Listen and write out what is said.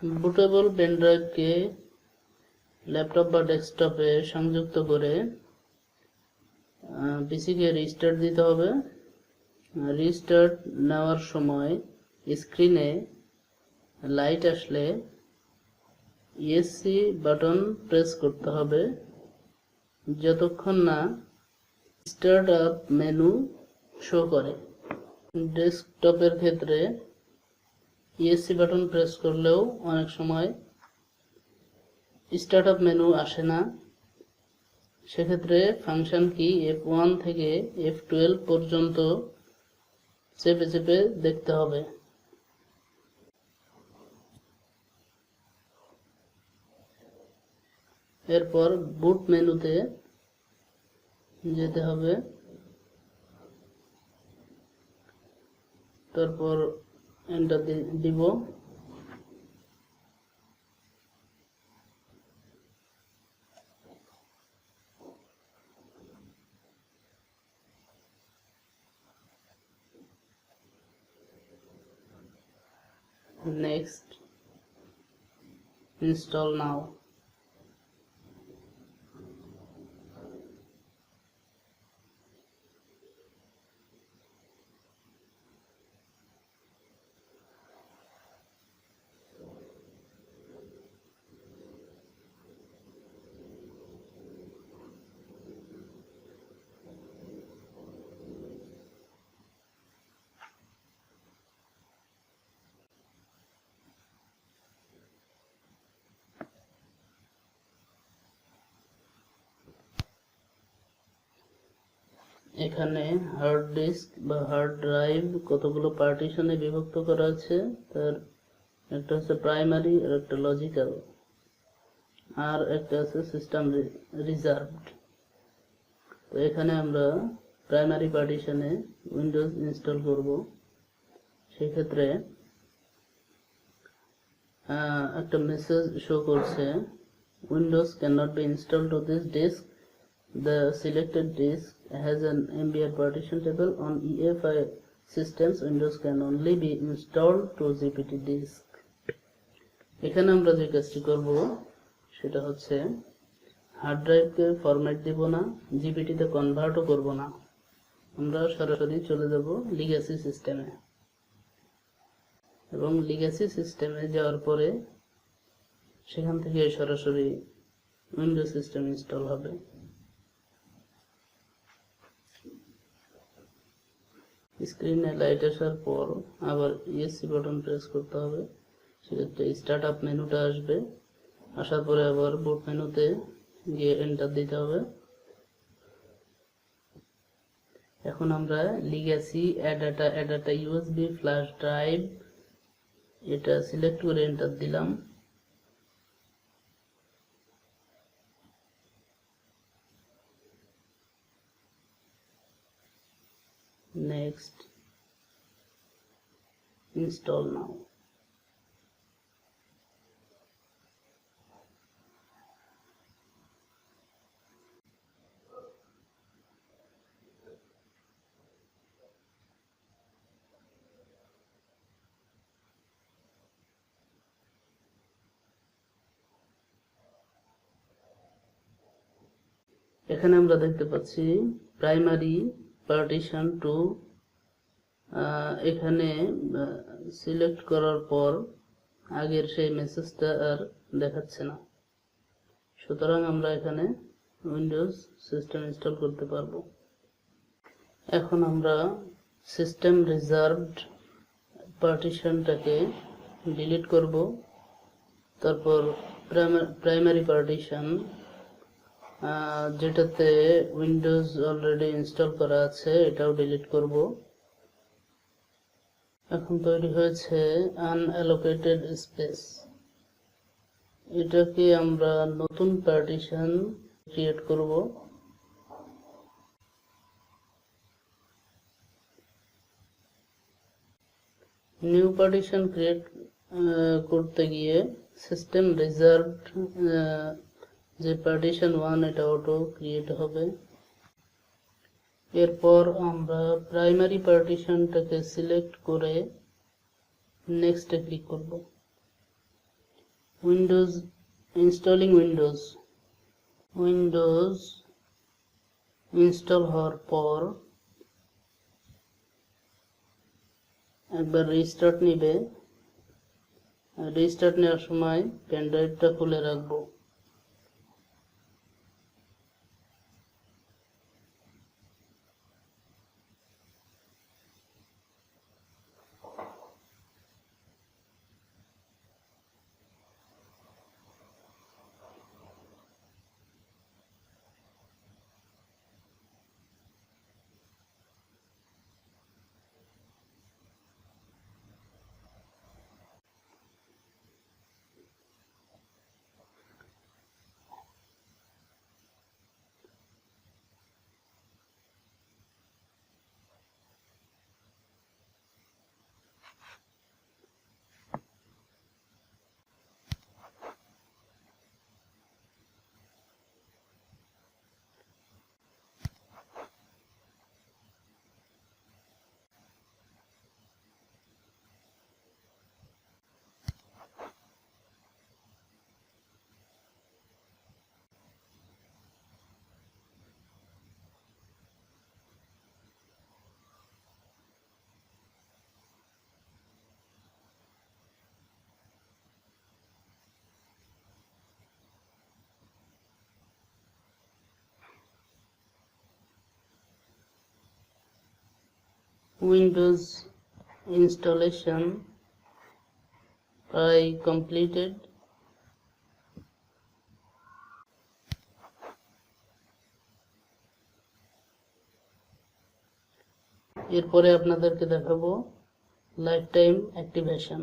Bootable পেনড্রাইভকে laptop বা ডেস্কটপে সংযুক্ত করে পিসিকে রিস্টার্ট দিতে হবে। রিস্টার্ট নেওয়ার সময় স্ক্রিনে লাইট আসলে ইএসসি বাটন প্রেস করতে হবে যতক্ষণ না স্টার্ট আপ মেনু শো করে। ডেস্কটপের ক্ষেত্রে ইএসসি বাটন প্রেস করলেও অনেক সময় স্টার্ট আপ মেনু আসে না, সেক্ষেত্রে ফাংশন কি F1 থেকে F12 পর্যন্ত চেপে চেপে দেখতে হবে। এরপর বুট মেনুতে যেতে হবে, তারপর এন্টার দিব। Next, install now. এখানে হার্ড ডিস্ক বা হার্ড ড্রাইভ কতগুলো পার্টিশনে বিভক্ত করা আছে, তার একটা হচ্ছে প্রাইমারি, আর একটা লজিক্যাল, আর একটা আছে সিস্টেম রিজার্ভড। তো এখানে আমরা প্রাইমারি পার্টিশনে উইন্ডোজ ইনস্টল করব। সেক্ষেত্রে একটা মেসেজ শো করছে, Windows can't be install to this disk, the selected disk has an MBR partition table on EFI systems, Windows can only be installed to GPT disk। এখানে আমরা যে কাজটি করব সেটা হচ্ছে হার্ড ড্রাইভকে ফরম্যাট দিব না, জিপিটিতে কনভার্টও করব না, আমরা সরাসরি চলে যাব লিগ্যাসি সিস্টেমে, এবং লিগ্যাসি সিস্টেমে যাওয়ার পরে সেখান থেকে সরাসরি উইন্ডোজ সিস্টেম ইনস্টল হবে। স্ক্রিনে লাইট আসার পর আবার ইএসসি বাটন প্রেস করতে হবে, সেক্ষেত্রে স্টার্ট আপ মেনুটা আসবে, আসার পরে আবার বুট মেনুতে গিয়ে এন্টার দিতে হবে। এখন আমরা legacy add data USB flash drive এটা সিলেক্ট করে এন্টার দিলাম। Next, install now. এখানে আমরা দেখতে পাচ্ছি প্রাইমারি পার্টিশন টু, এখানে সিলেক্ট করার পর আগের সেই মেসেজটা আর দেখাচ্ছে না, সুতরাং আমরা এখানে উইন্ডোজ সিস্টেম ইনস্টল করতে পারবো। এখন আমরা সিস্টেম রিজার্ভড পার্টিশনটাকে ডিলিট করব, তারপর প্রাইমারি পার্টিশন যেটাতে উইন্ডোজ অলরেডি ইনস্টল করা আছে এটাও ডিলিট করব। এখন তৈরি হয়েছে আনঅ্যালোকেটেড স্পেস, এটাকে আমরা নতুন পার্টিশন ক্রিয়েট করব। নিউ পার্টিশন ক্রিয়েট করতে গিয়ে সিস্টেম রিজার্ভড যে পার্টিশন 1 এটা অটো ক্রিয়েট হবে। এরপর আমরা প্রাইমারি পার্টিশনটাকে সিলেক্ট করে নেক্সটে ক্লিক করব। উইন্ডোজ ইনস্টলিং উইন্ডোজ ইনস্টল হওয়ার পর একবার রিস্টার্ট নিবে। রিস্টার্ট নেওয়ার সময় পেন ড্রাইভটা খুলে রাখবো। উইন্ডোজ ইনস্টলেশন প্রায় কমপ্লিটেড। এরপরে আপনাদেরকে দেখাবো লাইফ টাইম অ্যাক্টিভেশন।